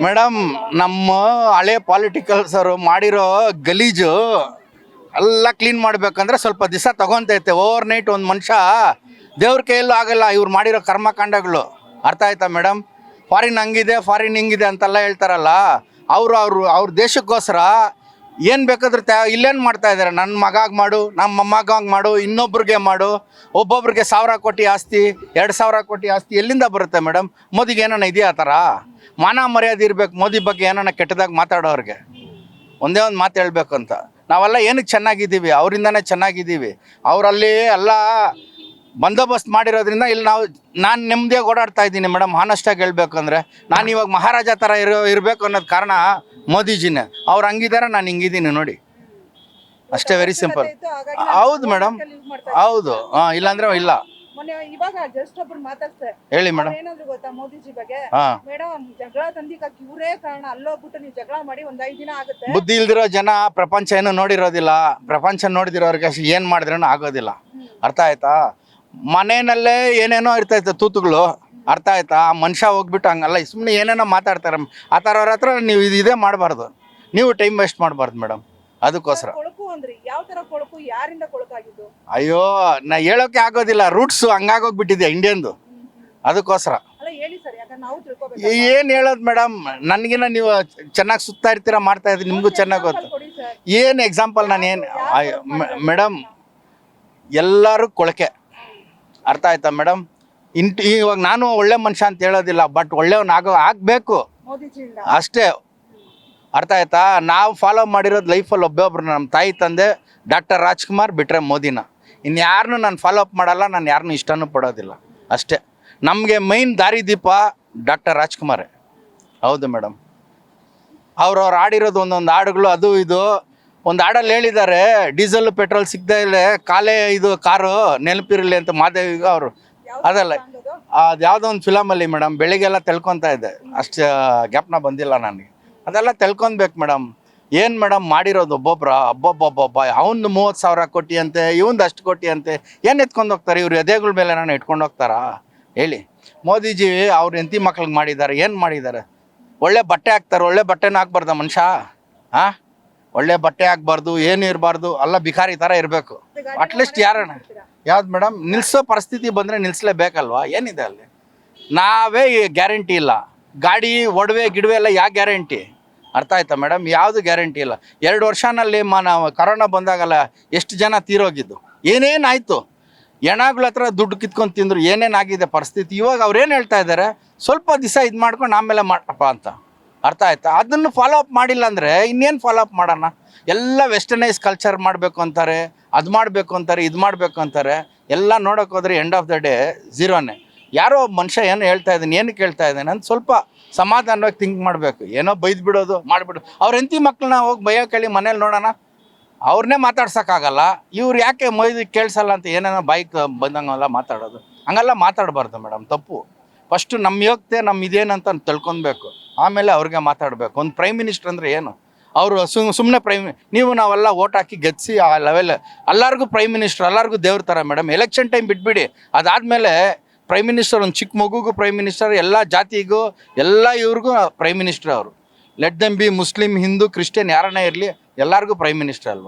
Madam ನಮ್ಮ ಹಳೆ ಪಾಲಿಟಿಕಲ್ಸರು ಮಾಡಿರೋ ಗಲೀಜು ಎಲ್ಲ ಕ್ಲೀನ್ ಮಾಡ್ಬೇಕಂದ್ರೆ ಸ್ವಲ್ಪ ದಿವಸ ತಗೊಂತೈತೆ. ಓವರ್ ನೈಟ್ ಒಂದು ಮನುಷ್ಯ ದೇವ್ರ ಕೈಯಲ್ಲೂ ಆಗಲ್ಲ ಇವ್ರು ಮಾಡಿರೋ ಕರ್ಮಕಾಂಡಗಳು. ಅರ್ಥ ಆಯ್ತಾ ಮೇಡಮ್? ಫಾರಿನ್ ಹಂಗಿದೆ, ಫಾರಿನ್ ಹಿಂಗಿದೆ ಅಂತೆಲ್ಲ ಹೇಳ್ತಾರಲ್ಲ, ಅವ್ರ ದೇಶಕ್ಕೋಸ್ಕರ ಏನು ಬೇಕಾದ್ರೂ ಇಲ್ಲೇನು ಮಾಡ್ತಾ ಇದ್ದಾರೆ? ನನ್ನ ಮಗಾಗ ಮಾಡು, ನಮ್ಮ ಮೊಮ್ಮಗಾಗ ಮಾಡು, ಇನ್ನೊಬ್ರಿಗೆ ಮಾಡು, ಒಬ್ಬೊಬ್ರಿಗೆ 1000 ಕೋಟಿ ಆಸ್ತಿ, 2000 ಕೋಟಿ ಆಸ್ತಿ ಎಲ್ಲಿಂದ ಬರುತ್ತೆ ಮೇಡಮ್? ಮೋದಿಗೆ ಏನಾನ ಇದೆಯಾ ಆ ಥರ? ಮಾನ ಮರ್ಯಾದೆ ಇರಬೇಕು. ಮೋದಿ ಬಗ್ಗೆ ಏನಾನ ಕೆಟ್ಟದಾಗ ಮಾತಾಡೋರಿಗೆ ಒಂದೇ ಒಂದು ಮಾತು ಹೇಳಬೇಕು ಅಂತ. ನಾವೆಲ್ಲ ಏನಕ್ಕೆ ಚೆನ್ನಾಗಿದ್ದೀವಿ? ಅವರಿಂದನೇ ಚೆನ್ನಾಗಿದ್ದೀವಿ. ಅವರಲ್ಲಿ ಎಲ್ಲ ಬಂದೋಬಸ್ತ್ ಮಾಡಿರೋದ್ರಿಂದ ಇಲ್ಲಿ ನಾನು ನೆಮ್ಮದಿಯಾಗಿ ಓಡಾಡ್ತಾ ಇದ್ದೀನಿ ಮೇಡಮ್. ಹಾನೆಸ್ಟಾಗಿ ಹೇಳ್ಬೇಕಂದ್ರೆ ನಾನು ಇವಾಗ ಮಹಾರಾಜ ಥರ ಇರಬೇಕು ಅನ್ನೋದು ಕಾರಣ ಮೋದಿಜಿನೇ. ಅವ್ರು ಹಂಗಿದ್ದಾರೆ, ನಾನು ಹಿಂಗಿದ್ದೀನಿ ನೋಡಿ, ಅಷ್ಟೇ. Very simple. ಹೌದು ಮೇಡಮ್, ಹೌದು. ಇಲ್ಲಾಂದ್ರೆ ಇಲ್ಲ. ಹೇಳಿ ಮೇಡಮ್. ಗೊತ್ತಾ ಮೋದಿಜಿ ಬಗ್ಗೆ? ಮೇಡಮ್, ಜಗಳ ತಂದಿಕ್ಕೆ ಇವರೇ ಕಾರಣ. ಅಲ್ಲೋಗ್ಬಿಟ್ಟು ನೀವು ಜಗಳ ಮಾಡಿ ಒಂದ್ 5 ದಿನ ಆಗುತ್ತೆ. ಬುದ್ಧಿ ಇಲ್ದಿರೋ ಜನ ಪ್ರಪಂಚ ಏನು ನೋಡಿರೋದಿಲ್ಲ. ಪ್ರಪಂಚ ನೋಡಿದಿರೋರಿಗೆ ಏನ್ ಮಾಡಿದ್ರೂ ಆಗೋದಿಲ್ಲ. ಅರ್ಥ ಆಯ್ತಾ? ಮನೆಯಲ್ಲೇ ಏನೇನೋ ಇರ್ತೈತೆ ತೂತುಗಳು. ಅರ್ಥ ಆಯ್ತಾ? ಆ ಮನುಷ್ಯ ಹೋಗ್ಬಿಟ್ಟು ಹಂಗಲ್ಲ ಸುಮ್ಮನೆ ಏನೇನೋ ಮಾತಾಡ್ತಾರೆ. ಆ ಥರವ್ರ ಹತ್ರ ನೀವು ಇದೇ ಮಾಡಬಾರ್ದು. ನೀವು ಟೈಮ್ ವೇಸ್ಟ್ ಮಾಡಬಾರ್ದು ಮೇಡಮ್. ಅದಕ್ಕೋಸ್ಕರ ಯಾವ ತರ ಕೊಳಕು, ಯಾರಿಂದ ಕೊಳಕಾಗಿದ್ದು? ಅಯ್ಯೋ, ನಾ ಹೇಳೋಕೆ ಆಗೋದಿಲ್ಲ. ರೂಟ್ಸ್ ಹಂಗಾಗೋಗ್ಬಿಟ್ಟಿದೆ ಇಂಡಿಯನ್ದು. ಅದಕ್ಕೋಸ್ಕರ ಏನು ಹೇಳೋದು ಮೇಡಮ್? ನನಗಿನ ನೀವು ಚೆನ್ನಾಗಿ ಸುತ್ತಾ ಇರ್ತೀರಾ, ಮಾಡ್ತಾ ಇದ್ದೀರಿ, ನಿಮಗೂ ಚೆನ್ನಾಗಿ ಗೊತ್ತು. ಏನು ಎಕ್ಸಾಂಪಲ್? ನಾನು ಏನು ಮೇಡಮ್, ಎಲ್ಲರೂ ಕೊಳಕೆ. ಅರ್ಥ ಆಯ್ತಾ ಮೇಡಮ್? ಇವಾಗ ನಾನು ಒಳ್ಳೆ ಮನುಷ್ಯ ಅಂತ ಹೇಳೋದಿಲ್ಲ, ಬಟ್ ಒಳ್ಳೆಯವನ್ ಆಗಬೇಕು ಅಷ್ಟೇ. ಅರ್ಥ ಆಯ್ತಾ? ನಾವು ಫಾಲೋ ಮಾಡಿರೋದು ಲೈಫಲ್ಲಿ ಒಬ್ಬೊಬ್ರು ನಮ್ಮ ತಾಯಿ ತಂದೆ ಡಾಕ್ಟರ್ ರಾಜ್ಕುಮಾರ್ ಬಿಟ್ಟರೆ ಮೋದಿನ. ಇನ್ಯಾರನ್ನೂ ನಾನು ಫಾಲೋ ಅಪ್ ಮಾಡಲ್ಲ, ನಾನು ಯಾರನ್ನೂ ಇಷ್ಟನೂ ಪಡೋದಿಲ್ಲ ಅಷ್ಟೇ. ನಮಗೆ ಮೈನ್ ದಾರಿದೀಪ ಡಾಕ್ಟರ್ ರಾಜ್ಕುಮಾರೇ. ಹೌದು ಮೇಡಮ್. ಅವ್ರವ್ರು ಆಡಿರೋದು ಒಂದೊಂದು ಹಾಡುಗಳು, ಅದು ಇದು. ಒಂದು ಹಾಡಲ್ಲಿ ಹೇಳಿದ್ದಾರೆ, ಡೀಸೆಲ್ ಪೆಟ್ರೋಲ್ ಸಿಗದೇ ಇಲ್ಲ ಇದು ಕಾರು ನೆನಪಿರಲಿ ಅಂತ ಮಾದೇವಿಗ ಅವರು. ಅದಲ್ಲ, ಅದು ಯಾವುದೋ ಒಂದು ಫಿಲಮಲ್ಲಿ ಮೇಡಮ್. ಬೆಳಿಗ್ಗೆಲ್ಲ ತಿಳ್ಕೊತಾ ಇದ್ದೆ, ಅಷ್ಟು ಜ್ಞಾಪನ ಬಂದಿಲ್ಲ ನನಗೆ. ಅದೆಲ್ಲ ತಿಳ್ಕೊಬೇಕು ಮೇಡಮ್. ಏನು ಮೇಡಮ್ ಮಾಡಿರೋದು? ಒಬ್ಬೊಬ್ಬ ಅವನು 30,000 ಕೋಟಿ ಅಂತೆ, ಇವಂದು ಅಷ್ಟು ಕೋಟಿ ಅಂತೆ. ಏನು ಎತ್ಕೊಂಡು ಹೋಗ್ತಾರೆ ಇವ್ರು? ಎದೆಗಳ ಮೇಲೆ ನಾನು ಇಟ್ಕೊಂಡು ಹೋಗ್ತಾರಾ ಹೇಳಿ? ಮೋದಿಜಿ ಅವ್ರ ಹೆಂಡತಿ ಮಕ್ಳಿಗೆ ಮಾಡಿದ್ದಾರೆ, ಏನು ಮಾಡಿದ್ದಾರೆ? ಒಳ್ಳೆ ಬಟ್ಟೆ ಹಾಕ್ತಾರೆ. ಒಳ್ಳೆ ಬಟ್ಟೆನೂ ಹಾಕ್ಬಾರ್ದ ಮನುಷ್ಯ? ಒಳ್ಳೆ ಬಟ್ಟೆ ಹಾಕ್ಬಾರ್ದು, ಏನು ಇರಬಾರ್ದು, ಅಲ್ಲ ಬಿಕಾರಿ ಥರ ಇರಬೇಕು. ಅಟ್ಲೀಸ್ಟ್ ಯಾರಣ್ಣ ಯಾವ್ದು ಮೇಡಮ್? ನಿಲ್ಲಿಸೋ ಪರಿಸ್ಥಿತಿ ಬಂದರೆ ನಿಲ್ಲಿಸ್ಲೇಬೇಕಲ್ವಾ? ಏನಿದೆ ಅಲ್ಲಿ? ನಾವೇ ಗ್ಯಾರಂಟಿ ಇಲ್ಲ. ಗಾಡಿ ಒಡವೆ ಗಿಡವೆ ಎಲ್ಲ ಯಾವ ಗ್ಯಾರಂಟಿ? ಅರ್ಥ ಆಯ್ತಾ ಮೇಡಮ್? ಯಾವುದು ಗ್ಯಾರಂಟಿ ಇಲ್ಲ. 2 ವರ್ಷನಲ್ಲಿ ಕರೋನಾ ಬಂದಾಗಲ್ಲ ಎಷ್ಟು ಜನ ತೀರೋಗಿದ್ದು? ಏನೇನಾಯಿತು? ಹೆಣಗಳ ಹತ್ರ ದುಡ್ಡು ಕಿತ್ಕೊಂಡು ತಿಂದರು. ಏನೇನಾಗಿದೆ ಪರಿಸ್ಥಿತಿ? ಇವಾಗ ಅವ್ರೇನು ಹೇಳ್ತಾ ಇದ್ದಾರೆ? ಸ್ವಲ್ಪ ದಿವಸ ಇದು ಮಾಡ್ಕೊಂಡು ಆಮೇಲೆ ಮಾಡಪ್ಪ ಅಂತ. ಅರ್ಥ ಆಯ್ತಾ? ಅದನ್ನು ಫಾಲೋ ಅಪ್ ಮಾಡಿಲ್ಲ ಅಂದರೆ ಇನ್ನೇನು ಫಾಲೋ ಅಪ್ ಮಾಡೋಣ? ಎಲ್ಲ ವೆಸ್ಟರ್ನೈಸ್ ಕಲ್ಚರ್ ಮಾಡಬೇಕು ಅಂತಾರೆ, ಅದು ಮಾಡಬೇಕು ಅಂತಾರೆ, ಇದು ಮಾಡಬೇಕು ಅಂತಾರೆ. ಎಲ್ಲ ನೋಡೋಕೆ ಹೋದ್ರೆ ಎಂಡ್ ಆಫ್ ದ ಡೇ ಝೀರೋನೇ. ಯಾರೋ ಒಬ್ಬ ಮನುಷ್ಯ ಏನು ಹೇಳ್ತಾ ಇದ್ದಾನೆ, ಏನಕ್ಕೆ ಹೇಳ್ತಾ ಇದ್ದಾನೆ ಅಂತ ಸ್ವಲ್ಪ ಸಮಾಧಾನವಾಗಿ ಥಿಂಕ್ ಮಾಡಬೇಕು. ಏನೋ ಬೈದು ಬಿಡೋದು ಮಾಡಿಬಿಡು. ಅವ್ರ ಹೆಂಡತಿ ಮಕ್ಕಳನ್ನ ಹೋಗಿ ಬೈಯೋ ಕೇಳಿ ಮನೇಲಿ ನೋಡೋಣ. ಅವ್ರನ್ನೇ ಮಾತಾಡ್ಸೋಕ್ಕಾಗಲ್ಲ, ಇವ್ರು ಯಾಕೆ ಮೊಯ್ದು ಕೇಳಿಸಲ್ಲ ಅಂತ ಏನೇನೋ ಬೈಕ್ ಬಂದಂಗೆಲ್ಲ ಮಾತಾಡೋದು. ಹಂಗೆಲ್ಲ ಮಾತಾಡಬಾರ್ದು ಮೇಡಮ್, ತಪ್ಪು. ಫಸ್ಟು ನಮ್ಮ ಯೋಗ್ಯತೆ ನಮ್ಮ ಇದೇನಂತ ತಿಳ್ಕೊಬೇಕು, ಆಮೇಲೆ ಅವ್ರಿಗೆ ಮಾತಾಡಬೇಕು. ಒಂದು ಪ್ರೈಮ್ ಮಿನಿಸ್ಟರ್ ಅಂದರೆ ಏನು? ಅವರು ಸುಮ್ಮನೆ ನೀವು ನಾವೆಲ್ಲ ಓಟ್ ಹಾಕಿ ಗೆಲ್ಲಿಸಿ ಆ ಲೆವೆಲ್ ಎಲ್ಲರಿಗೂ ಪ್ರೈಮ್ ಮಿನಿಸ್ಟರ್, ಎಲ್ಲರಿಗೂ ದೇವ್ರ ಥರ ಮೇಡಮ್. ಎಲೆಕ್ಷನ್ ಟೈಮ್ ಬಿಟ್ಬಿಡಿ, ಅದಾದಮೇಲೆ ಪ್ರೈಮ್ ಮಿನಿಸ್ಟರ್ ಒಂದು ಚಿಕ್ಕ ಮಗುಗೂ ಪ್ರೈಮ್ ಮಿನಿಸ್ಟರ್, ಎಲ್ಲ ಜಾತಿಗೂ ಎಲ್ಲ ಇವ್ರಿಗೂ ಪ್ರೈಮ್ ಮಿನಿಸ್ಟರ್ ಅವರು. Let them be Muslim, Hindu, Christian ಯಾರನ್ನೇ ಇರಲಿ, ಎಲ್ಲರಿಗೂ ಪ್ರೈಮ್ ಮಿನಿಸ್ಟರ್ ಅಲ್ವಾ?